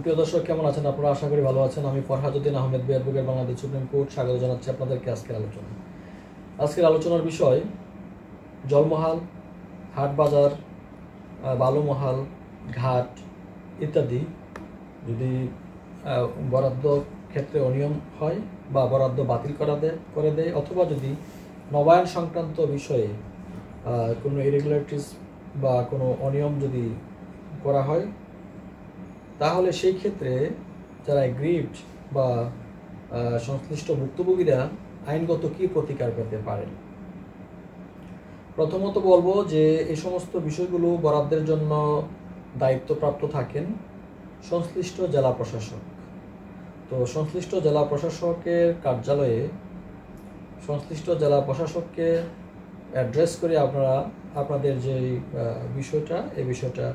প্রিয় দর্শক, কেমন আছেন আপনারা? আশা করি ভালো আছেন। আমি Farhaduddin Ahmed, advocate, Bangladesh supreme court. স্বাগত জানাচ্ছি আপনাদেরকে আজকের আলোচনার বিষয় জলমহাল, হাট বাজার, বালুমহাল, ঘাট ইত্যাদি যদি বরাদ্দ ক্ষেত্রে অনিয়ম হয় বা বরাদ্দ বাতিল করে দেয় অথবা যদি নবায়ন সংক্রান্ত বিষয়ে কোনো ইরেগুলারিটিস বা কোনো অনিয়ম যদি করা হয়, তাহলে সেই ক্ষেত্রে যারা এগ্রিভড বা সংশ্লিষ্ট ভুক্তভোগীরা আইনগত কী প্রতিকার পেতে পারেন। প্রথমত বলবো যে এই সমস্ত বিষয়গুলো বরাদ্দের জন্য দায়িত্বপ্রাপ্ত থাকেন সংশ্লিষ্ট জেলা প্রশাসক। তো সংশ্লিষ্ট জেলা প্রশাসকের কার্যালয়ে সংশ্লিষ্ট জেলা প্রশাসককে অ্যাড্রেস করে আপনারা আপনাদের যে বিষয়টা এই বিষয়টা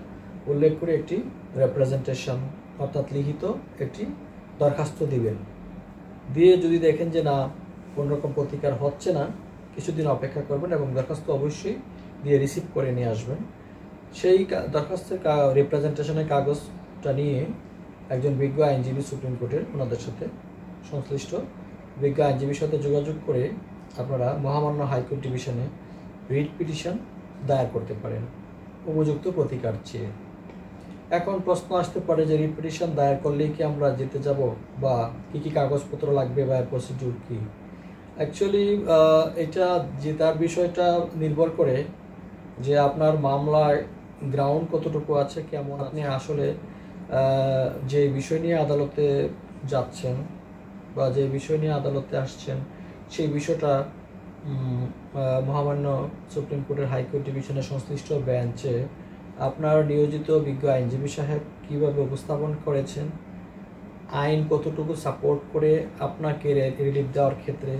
উল্লেখ করে একটি রিপ্রেজেন্টেশন অর্থাৎ লিখিত একটি দরখাস্ত দিবেন। দিয়ে যদি দেখেন যে না কোনো রকম প্রতিকার হচ্ছে না, কিছুদিন অপেক্ষা করবেন এবং দরখাস্ত অবশ্যই দিয়ে রিসিভ করে নিয়ে আসবেন। সেই দরখাস্তের রিপ্রেজেন্টেশনের কাগজটা নিয়ে একজন বিজ্ঞ আইনজীবী সুপ্রিম কোর্টের ওনাদের সাথে সংশ্লিষ্ট বিজ্ঞ আইনজীবীর সাথে যোগাযোগ করে আপনারা মহামান্য হাইকোর্ট ডিভিশনে রিট পিটিশন দায়ের করতে পারেন উপযুক্ত প্রতিকার চেয়ে। এখন প্রশ্ন আসতে পারে যে রিট পিটিশন দায়ের করলেই কি আমরা জিতে যাব বা কী কাগজপত্র লাগবে বা প্রসিডিউর কী? অ্যাকচুয়ালি এটা জেতার বিষয়টা নির্ভর করে যে আপনার মামলায় গ্রাউন্ড কতটুকু আছে, কেমন আপনি আসলে যে বিষয় নিয়ে আদালতে যাচ্ছেন বা যে বিষয় নিয়ে আদালতে আসছেন সেই বিষয়টা মহামান্য সুপ্রিম কোর্টের হাইকোর্ট ডিভিশনের সংশ্লিষ্ট বেঞ্চে আপনার নিয়োজিত বিজ্ঞ আইনজীবী সাহেব কীভাবে উপস্থাপন করেছেন, আইন কতটুকু সাপোর্ট করে আপনাকে রিলিফ দেওয়ার ক্ষেত্রে,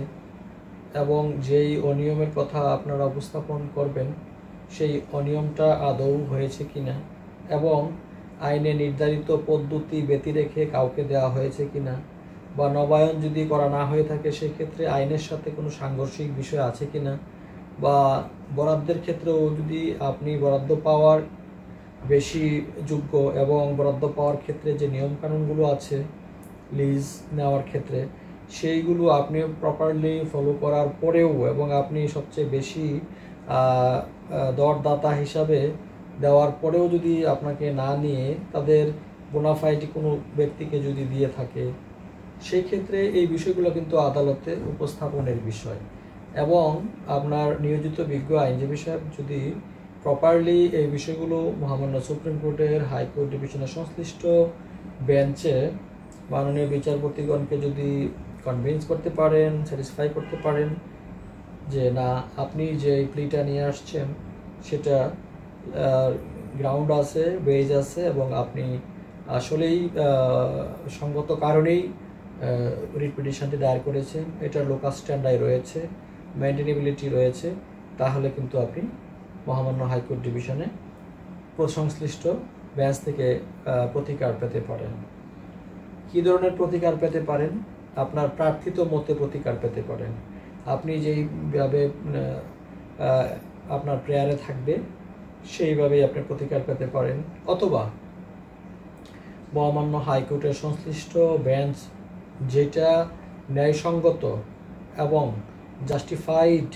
এবং যেই অনিয়মের কথা আপনারা উপস্থাপন করবেন সেই অনিয়মটা আদৌ হয়েছে কিনা এবং আইনে নির্ধারিত পদ্ধতি ব্যতি রেখে কাউকে দেওয়া হয়েছে কিনা, বা নবায়ন যদি করা না হয়ে থাকে সেক্ষেত্রে আইনের সাথে কোনো সাংঘর্ষিক বিষয় আছে কিনা, বা বরাদ্দের ক্ষেত্রেও যদি আপনি বরাদ্দ পাওয়ার বেশি যোগ্য এবং বরাদ্দ পাওয়ার ক্ষেত্রে যে নিয়মকানুনগুলো আছে লিজ নেওয়ার ক্ষেত্রে সেইগুলো আপনি প্রপারলি ফলো করার পরেও এবং আপনি সবচেয়ে বেশি দরদাতা হিসাবে দেওয়ার পরেও যদি আপনাকে না নিয়ে তাদের বোনাফাইডি কোনো ব্যক্তিকে যদি দিয়ে থাকে, সেই ক্ষেত্রে এই বিষয়গুলো কিন্তু আদালতে উপস্থাপনের বিষয়। এবং আপনার নিয়োজিত বিজ্ঞ আইনজীবী সাহেব যদি প্রপারলি এই বিষয়গুলো মহামান্য সুপ্রিম কোর্টের হাইকোর্ট ডিভিশনের সংশ্লিষ্ট বেঞ্চে মাননীয় বিচারপতিগণকে যদি কনভিন্স করতে পারেন, স্যাটিসফাই করতে পারেন যে না আপনি যে প্লিটা নিয়ে আসছেন সেটা গ্রাউন্ড আছে, বেজ আছে এবং আপনি আসলেই সঙ্গত কারণেই রিট পিটিশনটি দায়ের করেছেন, এটার লোকাল স্ট্যান্ডার্ড রয়েছে, মেইনটেনেবিলিটি রয়েছে, তাহলে কিন্তু আপনি মহামান্য হাইকোর্ট ডিভিশনে সংশ্লিষ্ট বেঞ্চ থেকে প্রতিকার পেতে পারেন। কী ধরনের প্রতিকার পেতে পারেন? আপনার প্রার্থিত মতে প্রতিকার পেতে পারেন। আপনি যেইভাবে আপনার প্রেয়ারে থাকবে সেইভাবেই আপনি প্রতিকার পেতে পারেন, অথবা মহামান্য হাইকোর্টের সংশ্লিষ্ট বেঞ্চ যেটা ন্যায়সঙ্গত এবং জাস্টিফাইড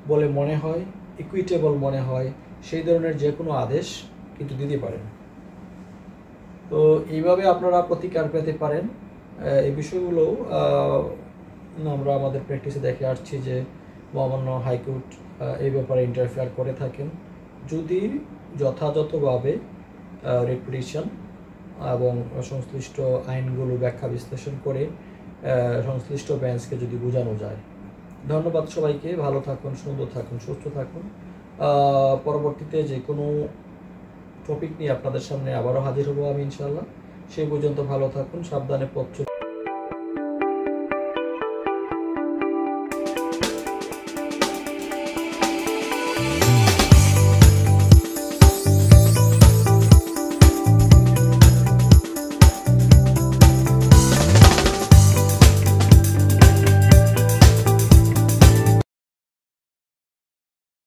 বলে মনে হয়, ইকুইটেবল মনে হয়, সেই ধরনের যে কোনো আদেশ কিন্তু দিতে পারেন। তো এইভাবে আপনারা প্রতিকার পেতে পারেন। এই বিষয়গুলো আমরা আমাদের প্র্যাকটিসে দেখে আসছি যে মহামান্য হাইকোর্ট এই ব্যাপারে ইন্টারফেয়ার করে থাকেন যদি যথাযথভাবে রিট পিটিশন এবং সংশ্লিষ্ট আইনগুলো ব্যাখ্যা বিশ্লেষণ করে সংশ্লিষ্ট বেঞ্চকে যদি বোঝানো যায়। ধন্যবাদ সবাইকে। ভালো থাকুন, সুন্দর থাকুন, সুস্থ থাকুন। পরবর্তীতে যে কোনো টপিক নিয়ে আপনাদের সামনে আবারও হাজির হব আমি ইনশাআল্লাহ। সেই পর্যন্ত ভালো থাকুন, সাবধানে পথ